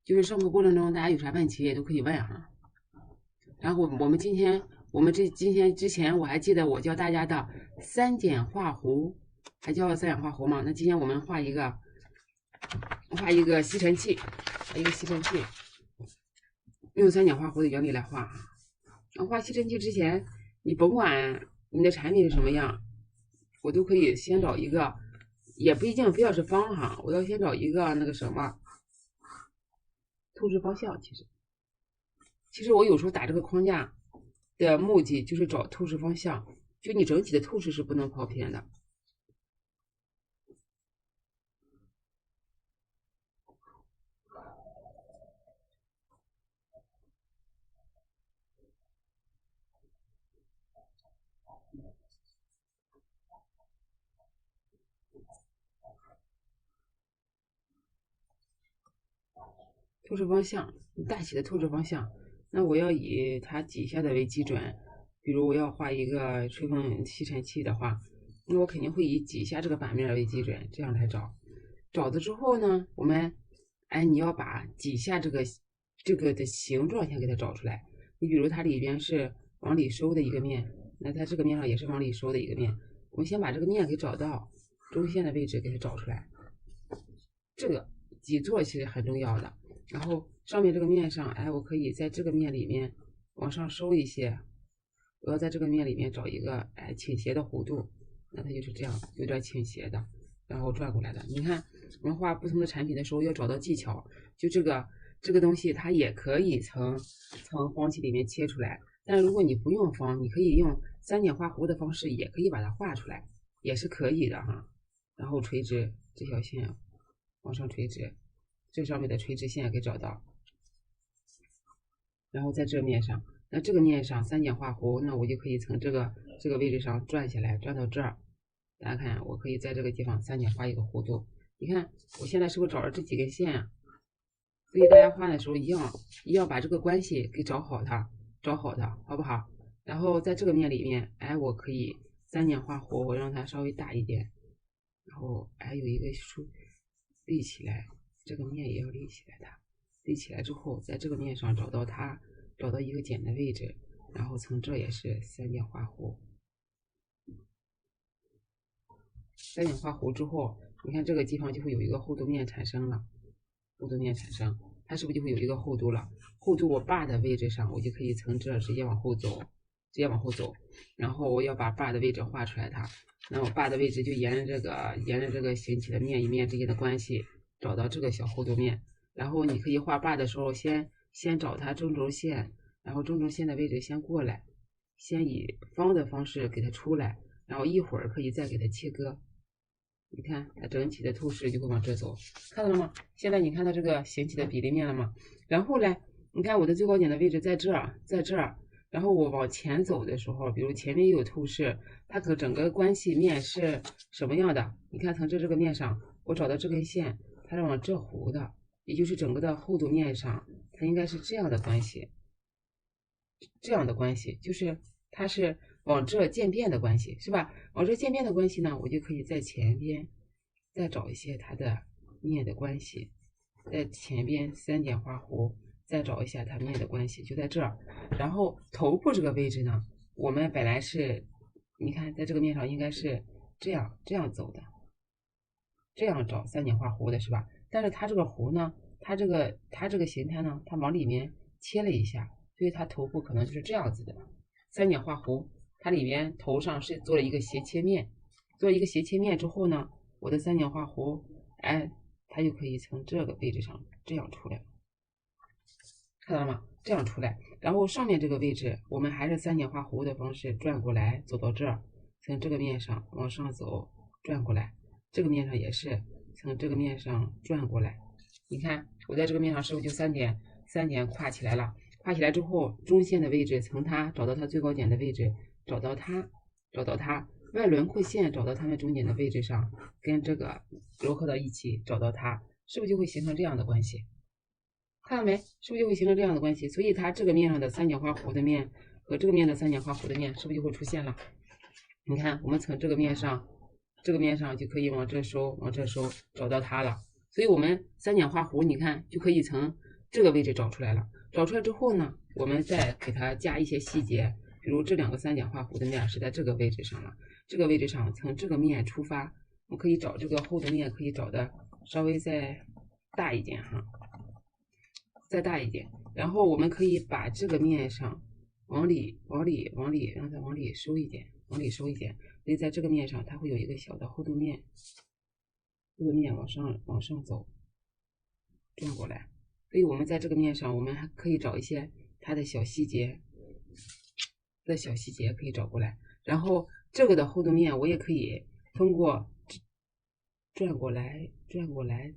就是生活过程中大家有啥问题也都可以问哈。然后今天之前我还记得我教大家的三点画弧，还教了三点画弧吗？那今天我们画一个吸尘器，用三点画弧的原理来画。画吸尘器之前，你甭管你的产品是什么样，我都可以先找一个，也不一定非要是方哈，我要先找一个那个什么透视方向。其实我有时候打这个框架的目的就是找透视方向，就你整体的透视是不能跑偏的。透视方向，大体的透视方向，那我要以它底下的为基准。比如我要画一个吹风吸尘器的话，那我肯定会以底下这个版面为基准，这样来找。找的之后呢，你要把底下这个的形状先给它找出来。你比如它里边是往里收的一个面，那它这个面上也是往里收的一个面。我们先把这个面给找到，中线的位置给它找出来。这个底座其实很重要的。然后上面这个面上，我可以在这个面里面往上收一些。我要在这个面里面找一个倾斜的弧度，那它就是这样，有点倾斜的，然后转过来的。你看，我们画不同的产品的时候要找到技巧，就这个东西它也可以从方体里面切出来，但如果你不用方，你可以用三点画弧的方式，也可以把它画出来，也是可以的哈。然后垂直这条线往上垂直，这上面的垂直线给找到，然后在这面上，那这个面上三点画弧，那我就可以从这个位置上转下来，转到这儿。大家看，我可以在这个地方三点画一个弧度。你看，我现在是不是找着这几根线啊？所以大家画的时候一样把这个关系给找好它，好不好？然后在这个面里面，我可以三点画弧，我让它稍微大一点，然后有一个竖立起来，这个面也要立起来的。立起来之后，在这个面上找到一个点的位置，然后从这也是三点画弧。三点画弧之后，你看这个地方就会有一个厚度面产生了，它是不是就会有一个厚度了？厚度我把的位置上，我就可以从这直接往后走，然后我要把把的位置画出来它，那我把的位置就沿着这个形体的面与面之间的关系，找到这个小厚度面。然后你可以画把的时候，先找它中轴线，然后中轴线的位置先过来，先以方的方式给它出来，然后一会儿可以再给它切割。你看它整体的透视就会往这走，看到了吗？现在你看到这个形体的比例面了吗？然后呢，你看我的最高点的位置在这儿，然后我往前走的时候，比如前面也有透视，它可整个关系面是什么样的？你看从这个面上，我找到这根线，它是往这弧的，也就是整个的厚度面上，它应该是这样的关系，就是它是往这渐变的关系，是吧？往这渐变的关系呢，我就可以在前边再找一些它的面的关系，在前边三点画弧，再找一下它面的关系，就在这儿。然后头部这个位置呢，我们本来是，你看在这个面上应该是这样走的，这样找三点画弧的是吧？但是它这个弧呢，它这个形态呢，它往里面切了一下，所以它头部可能就是这样子的。三点画弧，它里边头上是做了一个斜切面，之后呢，我的三点画弧，它就可以从这个位置上这样出来，看到了吗？这样出来，然后上面这个位置，我们还是三点画弧的方式转过来，走到这儿，从这个面上往上走，转过来，这个面上也是从这个面上转过来。你看我在这个面上是不是就三点跨起来了？跨起来之后，中线的位置从它找到它最高点的位置，找到它外轮廓线，找到它们中点的位置上，跟这个糅合到一起，找到它，是不是就会形成这样的关系？看到没？是不是就会形成这样的关系？所以它这个面上的三角画弧的面和这个面的三角画弧的面，是不是就会出现了？你看，我们从这个面上就可以往这收，找到它了。所以我们三角画弧，你看就可以从这个位置找出来了。找出来之后呢，我们再给它加一些细节，比如这2个三角画弧的面是在这个位置上了，这个位置上从这个面出发，我们可以找这个后的面，可以找的稍微再大一点哈，再大一点。然后我们可以把这个面上往里，让它往里收一点，所以在这个面上它会有一个小的厚度面，往上走，转过来。所以我们在这个面上，我们还可以找一些它的小细节，可以找过来。然后这个的厚度面，我也可以通过转过来，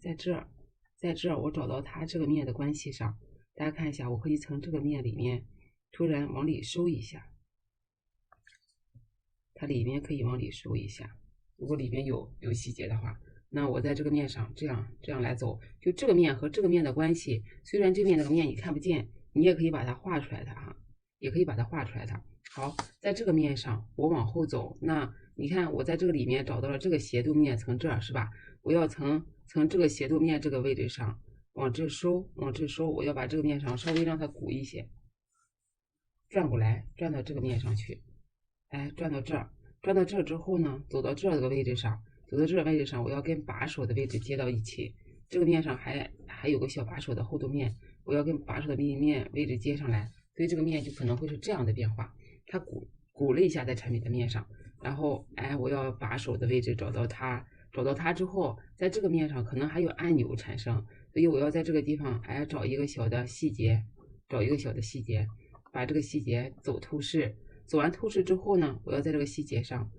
在这儿我找到它这个面的关系上，大家看一下，我可以从这个面里面突然往里收一下，它里面可以往里收一下。如果里面有细节的话，那我在这个面上这样来走，就这个面和这个面的关系，虽然这面那个面你看不见，你也可以把它画出来的哈，好，在这个面上我往后走，那你看我在这个里面找到了这个斜度面，从这儿是吧？我要从这个斜度面这个位置上往这收，我要把这个面上稍微让它鼓一些，转过来，转到这个面上去，转到这儿之后呢，走到这个位置上，我要跟把手的位置接到一起。这个面上还有个小把手的厚度面，我要跟把手的面位置接上来，所以这个面就可能会是这样的变化。它鼓了一下在产品的面上，然后我要把手的位置找到它之后，在这个面上可能还有按钮产生，所以我要在这个地方找一个小的细节，把这个细节走透视。走完透视之后呢，我要在这个细节上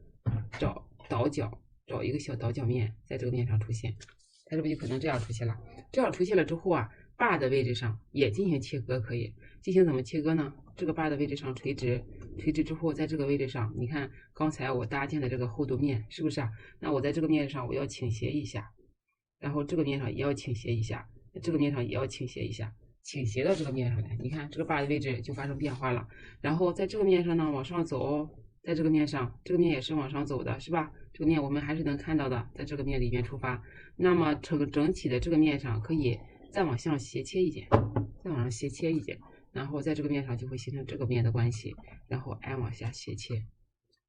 找倒角，找一个小倒角面在这个面上出现，它是不是就可能这样出现了？这样出现了之后啊，bar 的位置上也进行切割，可以进行怎么切割呢？这个 bar 的位置上垂直之后，在这个位置上，你看刚才我搭建的这个厚度面是不是啊？那我在这个面上我要倾斜一下，然后这个面上也要倾斜一下，这个面上也要倾斜一下。倾斜到这个面上来，你看这个 bar 的位置就发生变化了。然后在这个面上呢往上走，在这个面上，这个面也是往上走的，是吧？这个面我们还是能看到的，在这个面里面出发。那么整体的这个面上可以再往上斜切一点，然后在这个面上就会形成这个面的关系，然后往下斜切，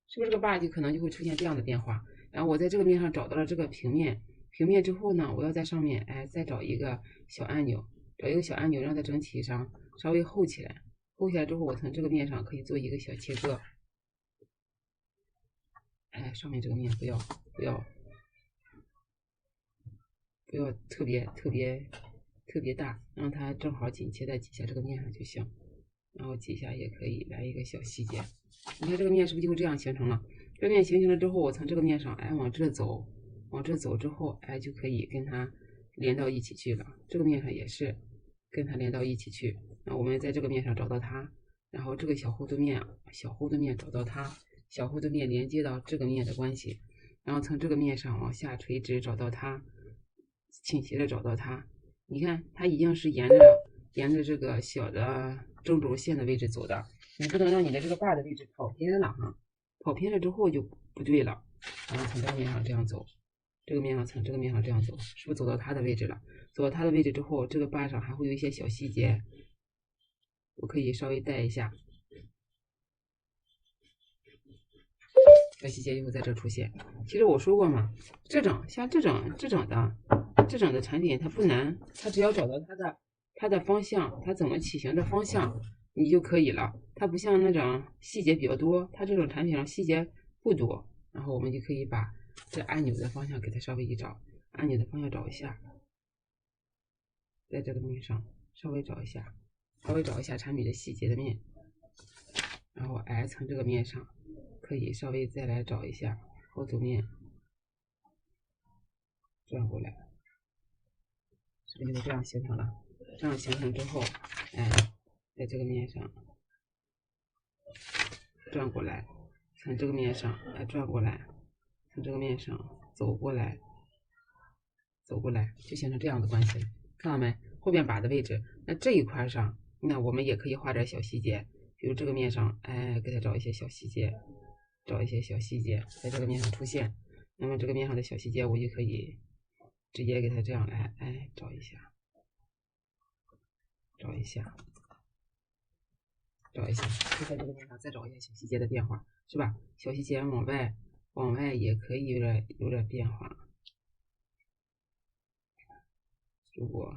是不是这个 bar 就可能就会出现这样的变化？然后我在这个面上找到了这个平面之后呢，我要在上面再找一个小按钮。让它整体上稍微厚起来，之后，我从这个面上可以做一个小切割。上面这个面不要特别大，让它正好紧贴在底下这个面上就行。然后底下也可以来一个小细节。你看这个面是不是就这样形成了？这个面形成了之后，我从这个面上往这走，之后就可以跟它连到一起去了。这个面上也是跟它连到一起去。那我们在这个面上找到它，然后这个小厚度面找到它，小厚度面连接到这个面的关系，然后从这个面上往下垂直找到它，倾斜的找到它。你看它一样是沿着这个小的正轴线的位置走的，你不能让你的这个 bar 的位置跑偏了哈，跑偏了之后就不对了。然后从这个面上这样走，这个面上从这个面上这样走，是不是走到它的位置了？走到它的位置之后，这个 bar 上还会有一些小细节，我可以稍微带一下，小细节就会在这出现。其实我说过嘛，像这种的产品它不难，它只要找到它的方向，它怎么起形的方向你就可以了。它不像那种细节比较多，它这种产品上细节不多，然后我们就可以把这按钮的方向给它稍微一找，按钮的方向找一下，在这个面上稍微找一下产品的细节的面，然后从这个面上可以稍微再来找一下厚度面，转过来，是不是就这样形成了？这样形成之后，在这个面上转过来，从这个面上转过来，从这个面上走过来，就形成这样的关系了。看到没？后边把的位置，那这一块上，那我们也可以画点小细节，比如这个面上，给它找一些小细节，在这个面上出现。那么这个面上的小细节，我就可以直接给它这样来，找一下。找一下，就在这个面上再找一下小细节的变化，是吧？小细节往外也可以有点变化。如果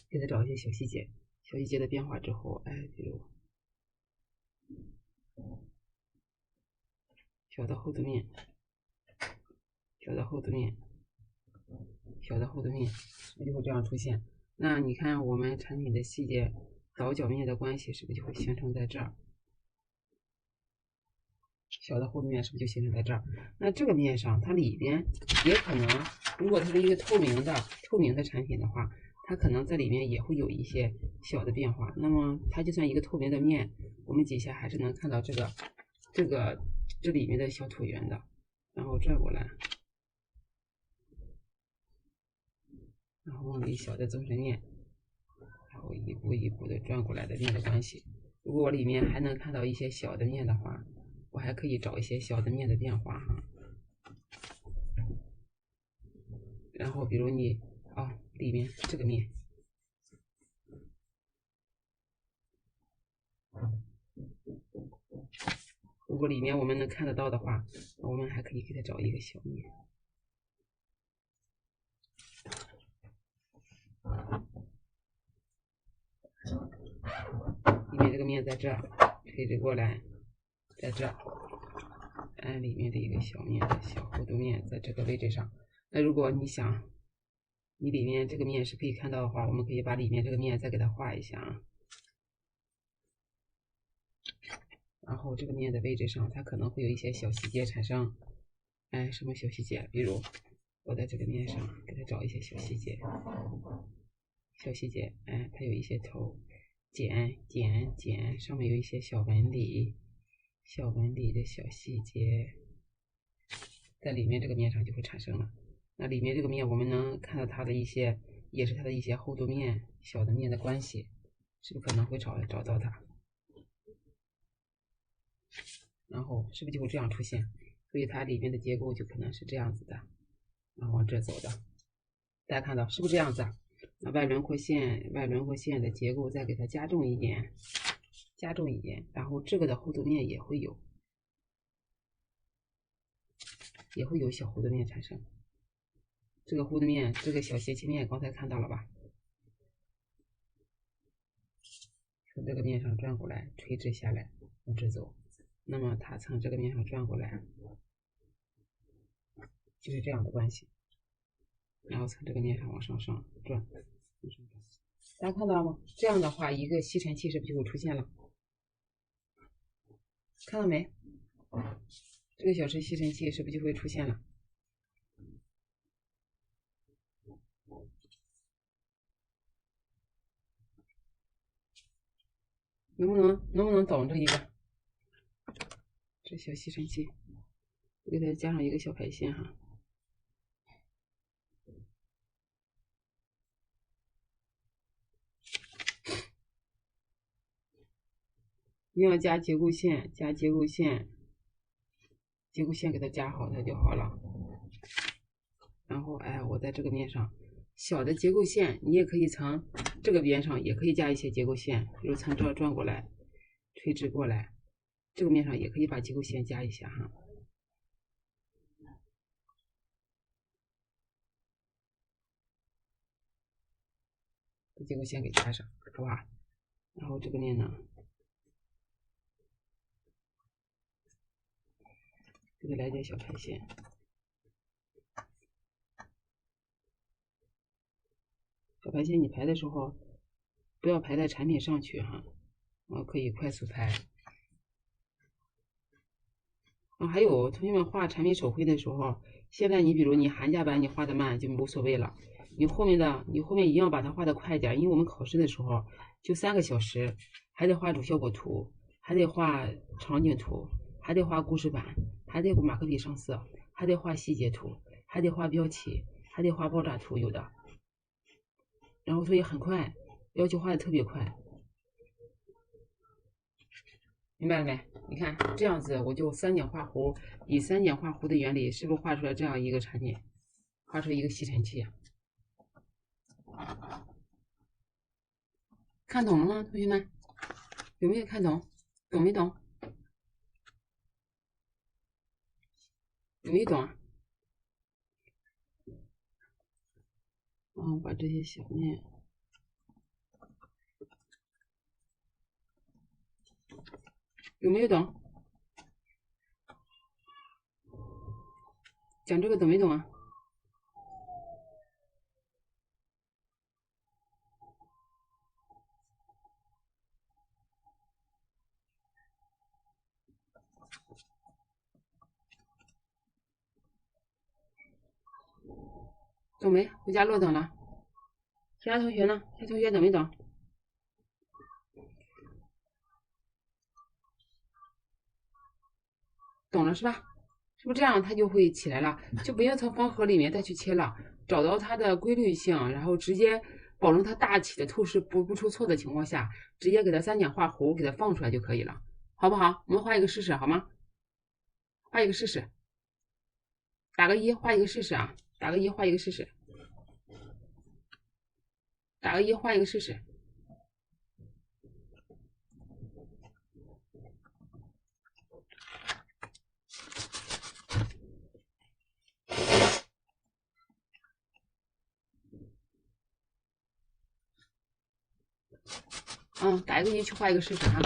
给它找一些小细节的变化之后，比如小的厚度面，小的厚度面，是不是就会这样出现？那你看我们产品的细节倒角面的关系是不是就会形成在这儿？小的厚度面是不是就形成在这儿？那这个面上它里边也可能，如果它是一个透明的产品的话，它可能在里面也会有一些小的变化。那么它就算一个透明的面，我们底下还是能看到这里面的小椭圆的。然后转过来，然后往里小的纵深面，然后一步一步的转过来的面的关系。如果我里面还能看到一些小的面的话，我还可以找一些小的面的变化哈。然后比如你里面这个面，如果里面我们能看得到的话，我们还可以给它找一个小面。里面这个面在这儿，垂直过来，在这儿，里面的一个小面的小厚度面在这个位置上。那如果你想你里面这个面是可以看到的话，我们可以把里面这个面再给它画一下啊。然后这个面的位置上，它可能会有一些小细节产生。什么小细节？比如我在这个面上给它找一些小细节，它有一些头剪，上面有一些小纹理的小细节，在里面这个面上就会产生了。那里面这个面我们能看到它的一些，也是它的一些厚度面、小的面的关系，是不是可能会找到它？然后是不是就会这样出现？所以它里面的结构就可能是这样子的，然后往这走的。大家看到是不是这样子啊？那外轮廓线的结构再给它加重一点，然后这个的厚度面也会有小厚度面产生。这个厚度面，这个小斜切面刚才看到了吧？从这个面上转过来，垂直下来，往这走。那么它从这个面上转过来，就是这样的关系。然后从这个面上往上转，大家看到了吗？这样的话，一个吸尘器是不是就会出现了？看到没？这个小式吸尘器是不是就会出现了？能不能等这一个？这小吸尘器，我给它加上一个小排线哈。你要加结构线，结构线给它加好，它就好了。然后我在这个面上，小的结构线你也可以从这个边上也可以加一些结构线，比如从这转过来，垂直过来，这个面上也可以把结构线加一下哈。把结构线给加上，好吧？然后这个面呢，给它来点小排线。小排线你排的时候，不要排在产品上去哈，可以快速排。还有同学们画产品手绘的时候，现在你比如你寒假版你画的慢就无所谓了，你后面一样把它画的快一点，因为我们考试的时候就3个小时，还得画主效果图，还得画场景图，还得画故事板，还得马克笔上色，还得画细节图，还得画标题，还得画爆炸图，有的。然后所以很快，要求画的特别快，明白了没？你看这样子，我就3点画弧，以3点画弧的原理，是不是画出来这样一个产品，画出一个吸尘器？看懂了吗，同学们？有没有看懂？懂没懂？有没有懂啊？把这些小面有没有懂？讲这个懂没懂啊？懂没？回家落等了。其他同学呢？其他同学懂没懂？懂了是吧？是不是这样它就会起来了？就不用从方盒里面再去切了，找到它的规律性，然后直接保证它大体的透视不出错的情况下，直接给它三点画弧给它放出来就可以了，好不好？我们画一个试试好吗？画一个试试，打个一，画一个试试啊！打个一，画一个试试，打个一，画一个试试。打一个一去画一个试试哈。